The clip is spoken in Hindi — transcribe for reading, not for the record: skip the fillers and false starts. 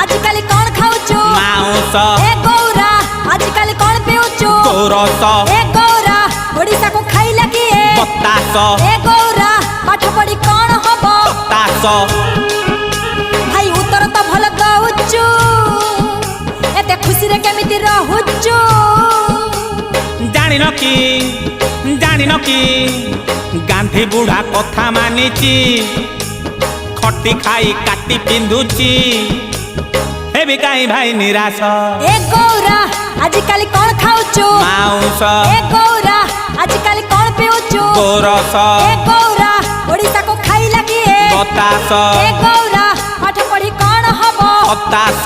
आजिकल कौन खाऊचु माउस ए गौरा आजिकल कौन पिउचु गोरस ए गौरा ओडिसा को खाइला किए बतास ए गौरा पाठ पढ़ी कौन हबो तास भाई उत्तर तो भल दउचु एते खुशी रे केमिति रहुचु जानिन कि गांधी बुढ़ा कथा मानिची खटी खाई काटी पिंधुची हे भी काई भाई निराश ए गौरा आजिकल कौन खाऊचु माउस ए गौरा आजिकल कौन पिउचु गोरस ए गौरा ओडिसा को खाइला किए बतास ए गौरा पाठ पढ़ी कौन हबो हताश